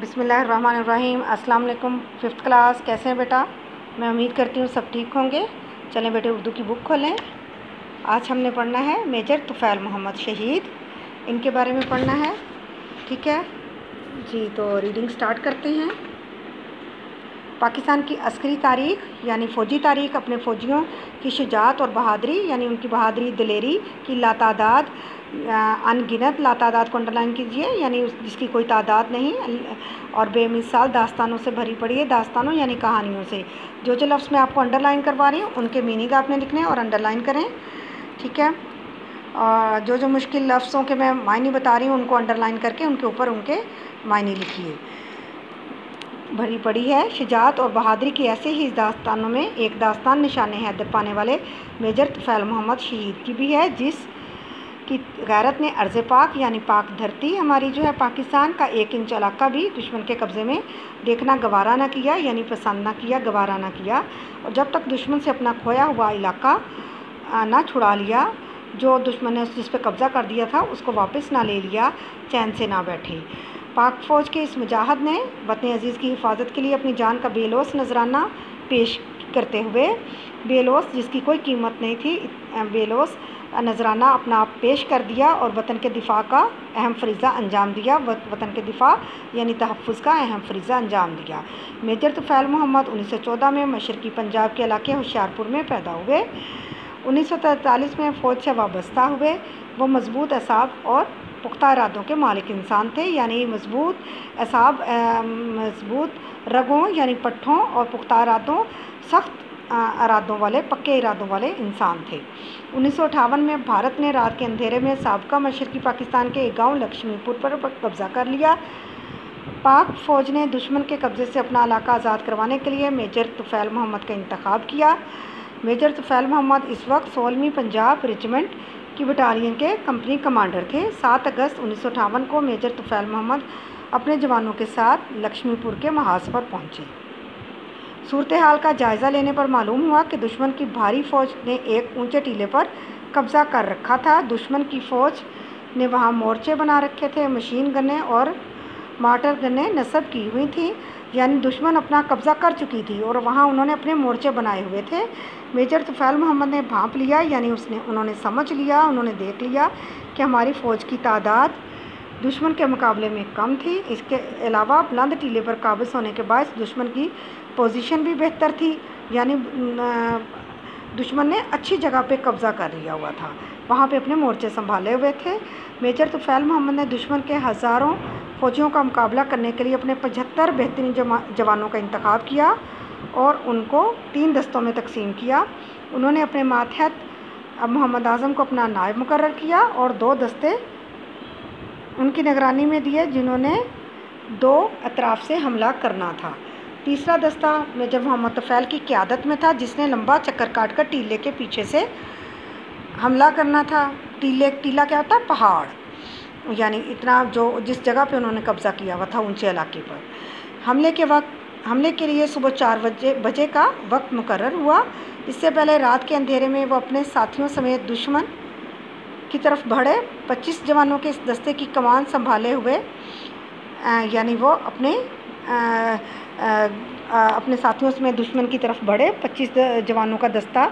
बिस्मिल्लाहिर्रहमानिर्रहीम। अस्सलाम वालेकुम। 5th क्लास, कैसे हैं बेटा? मैं उम्मीद करती हूँ सब ठीक होंगे। चलें बेटे, उर्दू की बुक खोलें। आज हमने पढ़ना है मेजर तुफ़ैल मोहम्मद शहीद, इनके बारे में पढ़ना है। ठीक है जी, तो रीडिंग स्टार्ट करते हैं। पाकिस्तान की अस्करी तारीख़ यानी फ़ौजी तारीख़ अपने फ़ौजियों की शुजाअत और बहादरी यानी उनकी बहादरी दिलेरी की लातादाद अनगिनत लातादाद को अंडरलाइन कीजिए, यानी जिसकी कोई तादाद नहीं, और बेमिसाल दास्तानों से भरी पड़ी है। दास्तानों यानी कहानियों से। जो लफ्ज़ मैं आपको अंडरलाइन करवा रही हूँ उनके मीनिंग आपने लिखने और अंडरलाइन करें। ठीक है, और जो मुश्किल लफ्ज़ों के मैं मायने बता रही हूँ उनको अंडरलाइन करके उनके ऊपर उनके मायने लिखिए। भरी पड़ी है शुजाअत और बहादरी की ऐसे ही इस दास्तानों में एक दास्तान निशाने हैदर पाने वाले मेजर तुफ़ैल मोहम्मद शहीद की भी है, जिस की गैरत ने अर्ज़ पाक यानी पाक धरती हमारी जो है पाकिस्तान का 1 इंच इलाका भी दुश्मन के कब्ज़े में देखना गवारा ना किया, यानी पसंद ना किया, गवारा ना किया। और जब तक दुश्मन से अपना खोया हुआ इलाका ना छुड़ा लिया, जो दुश्मन ने जिस पर कब्ज़ा कर दिया था उसको वापस ना ले लिया, चैन से ना बैठे। पाक फ़ौज के इस मुजाहिद ने वतन अज़ीज़ की हिफाजत के लिए अपनी जान का बेलौस नजराना पेश करते हुए, बेलौस जिसकी कोई कीमत नहीं थी, बेलौस नजराना अपना आप पेश कर दिया और वतन के दिफा का अहम फरीज़ा अंजाम दिया। वतन के दिफा यानी तहफ़्फ़ुज़ का अहम फरीज़ा अंजाम दिया। मेजर तुफ़ैल मोहम्मद 1914 में मशरक़ी पंजाब के इलाके होशियारपुर में पैदा हुए। 1943 में फ़ौज से वाबस्ता हुए। वो मजबूत असाब और पुख्ता इरादों के मालिक इंसान थे, यानी मजबूत असाब, मजबूत रगों यानी पट्ठों और पुख्ता इरादों, सख्त इरादों वाले, पक्के इरादों वाले इंसान थे। 1958 में भारत ने रात के अंधेरे में साबका मशरक़ी पाकिस्तान के एक गाँव लक्ष्मीपुर पर कब्ज़ा कर लिया। पाक फ़ौज ने दुश्मन के कब्ज़े से अपना इलाका आज़ाद करवाने के लिए मेजर तुफ़ैल मोहम्मद का इंतखाब किया। मेजर तुफ़ैल मोहम्मद इस वक्त 16वीं पंजाब रेजिमेंट की बटालियन के कंपनी कमांडर थे। 7 अगस्त 1958 को मेजर तुफ़ैल मोहम्मद अपने जवानों के साथ लक्ष्मीपुर के महाज पर पहुँचे। सूरत हाल का जायज़ा लेने पर मालूम हुआ कि दुश्मन की भारी फ़ौज ने एक ऊंचे टीले पर कब्ज़ा कर रखा था। दुश्मन की फ़ौज ने वहां मोर्चे बना रखे थे, मशीन गनें और मार्टर गनें नस्ब की हुई थी, यानी दुश्मन अपना कब्ज़ा कर चुकी थी और वहां उन्होंने अपने मोर्चे बनाए हुए थे। मेजर तुफ़ैल मोहम्मद ने भांप लिया, यानी उन्होंने समझ लिया, उन्होंने देख लिया कि हमारी फ़ौज की तादाद दुश्मन के मुकाबले में कम थी। इसके अलावा बुलंद टीले पर काबिज़ होने के बाद दुश्मन की पोजीशन भी बेहतर थी, यानी दुश्मन ने अच्छी जगह पे कब्ज़ा कर लिया हुआ था, वहाँ पे अपने मोर्चे संभाले हुए थे। मेजर तुफ़ैल मोहम्मद ने दुश्मन के हज़ारों फ़ौजियों का मुकाबला करने के लिए अपने 75 बेहतरीन जवानों का इंतखाब किया और उनको 3 दस्तों में तकसीम किया। उन्होंने अपने मातहत मोहम्मद आज़म को अपना नायब मुकर्रर किया और 2 दस्ते उनकी निगरानी में दिए, जिन्होंने 2 अतराफ़ से हमला करना था। तीसरा दस्ता मेजर मोहम्मद तुफ़ैल की क़यादत में था, जिसने लंबा चक्कर काटकर टीले के पीछे से हमला करना था। टीला क्या होता है? पहाड़, यानी इतना जो जिस जगह पे उन्होंने कब्ज़ा किया हुआ था ऊंचे इलाके पर। हमले के लिए सुबह 4 बजे का वक्त मुकर्रर हुआ। इससे पहले रात के अंधेरे में वो अपने साथियों समेत दुश्मन की तरफ बढ़े। 25 जवानों के इस दस्ते की कमान संभाले हुए, यानी वो अपने साथियों में दुश्मन की तरफ बढ़े। 25 जवानों का दस्ता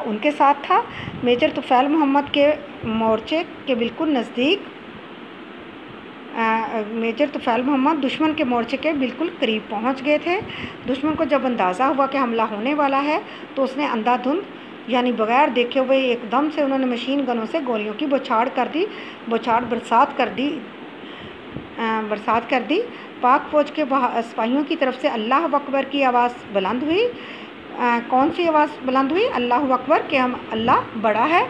उनके साथ था। मेजर तुफ़ैल मोहम्मद के मोर्चे के बिल्कुल नज़दीक, मेजर तुफ़ैल मोहम्मद दुश्मन के मोर्चे के बिल्कुल करीब पहुंच गए थे। दुश्मन को जब अंदाज़ा हुआ कि हमला होने वाला है तो उसने अंधाधुंध यानी बगैर देखे हुए एकदम से उन्होंने मशीन गनों से गोलियों की बरसात कर दी। पाक फ़ौज के सिपाहियों की तरफ से अल्लाह अकबर की आवाज़ बुलंद हुई। कौन सी आवाज़ बुलंद हुई? अल्लाह अकबर, कि हम अल्लाह बड़ा है।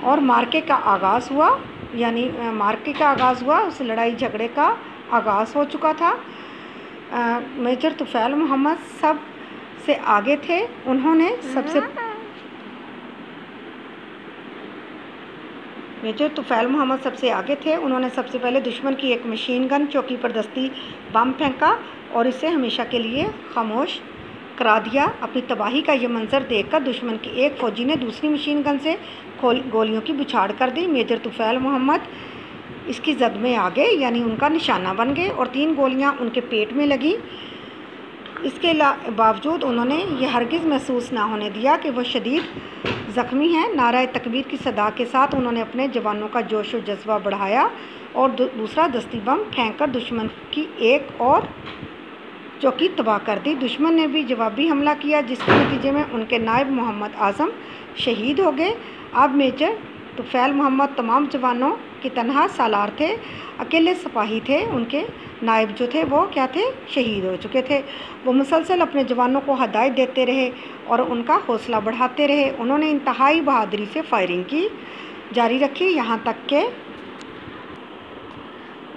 और मार्के का आगाज़ हुआ, यानी मार्के का आगाज़ हुआ, उस लड़ाई झगड़े का आगाज़ हो चुका था। मेजर तुफ़ैल मोहम्मद सब से आगे थे। मेजर तुफ़ैल मोहम्मद सबसे आगे थे। उन्होंने सबसे पहले दुश्मन की एक मशीन गन चौकी पर दस्ती बम फेंका और इसे हमेशा के लिए खामोश करा दिया। अपनी तबाही का ये मंजर देखकर दुश्मन की एक फ़ौजी ने दूसरी मशीन गन से गोलियों की बुछाड़ कर दी। मेजर तुफ़ैल मोहम्मद اس کی زد میں آ گئے، یعنی ان کا نشانہ بن گئے، اور 3 گولیاں ان کے پیٹ میں لگیں۔ اس کے باوجود انہوں نے یہ ہرگز محسوس نہ ہونے دیا کہ وہ شدید زخمی ہیں۔ نعرہ تکبیر کی صدا کے ساتھ انہوں نے اپنے جوانوں کا جوش و جذبہ بڑھایا اور دوسرا دستی بم پھینک کر دشمن کی ایک اور چوکی تباہ کر دی۔ دشمن نے بھی جوابی حملہ کیا، جس کے نتیجے میں ان کے نائب محمد اعظم شہید ہو گئے۔ اب میجر طفیل محمد تمام جوانوں کے تنہا سالار تھے، اکیلے سپاہی تھے، ان کے نائب جو تھے وہ کیا تھے؟ شہید ہو چکے تھے۔ وہ مسلسل اپنے جوانوں کو ہدایت دیتے رہے اور ان کا حوصلہ بڑھاتے رہے۔ انہوں نے انتہائی بہادری سے فائرنگ کی جاری رکھی،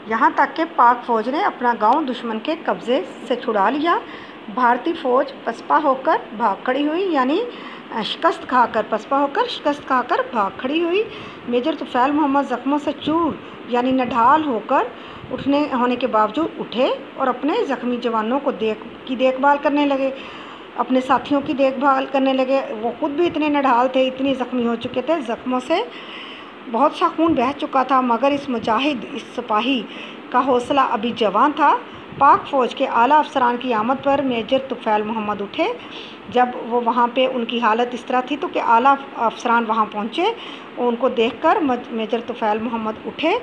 یہاں تک کہ پاک فوج نے اپنا گاؤں دشمن کے قبضے سے چھڑا لیا۔ بھارتی فوج پسپا ہو کر بھاگ کھڑی ہوئی، یعنی شکست کھا کر بھاگ کھڑی ہوئی۔ میجر طفیل محمد زخموں سے چور یعنی نڈھال ہونے کے باوجود اٹھے اور اپنے زخمی جوانوں کی دیکھ بھال کرنے لگے، اپنے ساتھیوں کی دیکھ بھال کرنے لگے۔ وہ خود بھی اتنے نڈھال تھے، اتنے زخمی ہو چکے تھے، زخموں سے بہت سا خون بہہ چکا تھا، مگر اس مجاہد، اس سپاہی کا حوصلہ ابھی جوان تھا۔ پاک فوج کے اعلیٰ افسران کی آمد پر میجر طفیل محمد اٹھے۔ جب وہ وہاں پہ ان کی حالت اس طرح تھی تو کہ اعلیٰ افسران وہاں پہنچے، ان کو دیکھ کر میجر طفیل محمد اٹھے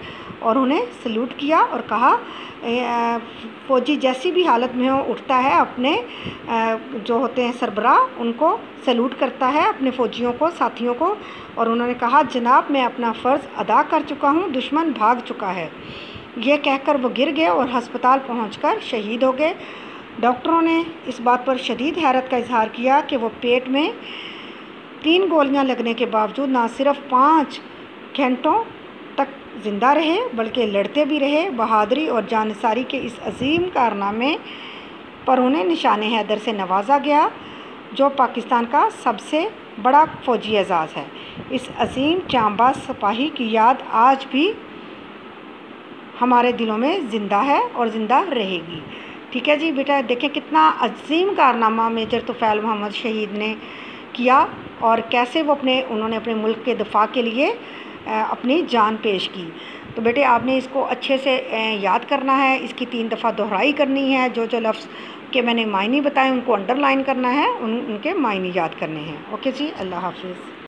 اور انہیں سلوٹ کیا اور کہا، فوجی جیسی بھی حالت میں ہو اٹھتا ہے، اپنے جو ہوتے ہیں سربراہ ان کو سلوٹ کرتا ہے، اپنے فوجیوں کو، ساتھیوں کو، اور انہوں نے کہا، جناب میں اپنا فرض ادا کر چکا ہوں، دشمن بھاگ چکا ہے۔ یہ کہہ کر وہ گر گئے اور ہسپتال پہنچ کر شہید ہو گئے۔ ڈاکٹروں نے اس بات پر شدید حیرت کا اظہار کیا کہ وہ پیٹ میں 3 گولیاں لگنے کے باوجود نہ صرف 5 گھنٹوں تک زندہ رہے بلکہ لڑتے بھی رہے۔ بہادری اور جانثاری کے اس عظیم کارنامے پر انہیں نشان حیدر سے نوازا گیا، جو پاکستان کا سب سے بڑا فوجی اعزاز ہے۔ اس عظیم جانباز سپاہی کی یاد آج بھی ہمارے دلوں میں زندہ ہے اور زندہ رہے گی۔ ٹھیک ہے جی بیٹا، دیکھیں کتنا عظیم کارنامہ میجر طفیل محمد شہید نے کیا اور کیسے انہوں نے اپنے ملک کے دفاع کے لیے اپنی جان پیش کی۔ تو بیٹے آپ نے اس کو اچھے سے یاد کرنا ہے، اس کی 3 دفعہ دہرائی کرنی ہے، جو لفظ کے میں نے معنی بتائے ان کو انڈر لائن کرنا ہے، ان کے معنی یاد کرنے ہیں۔ اوکے جی، اللہ حافظ۔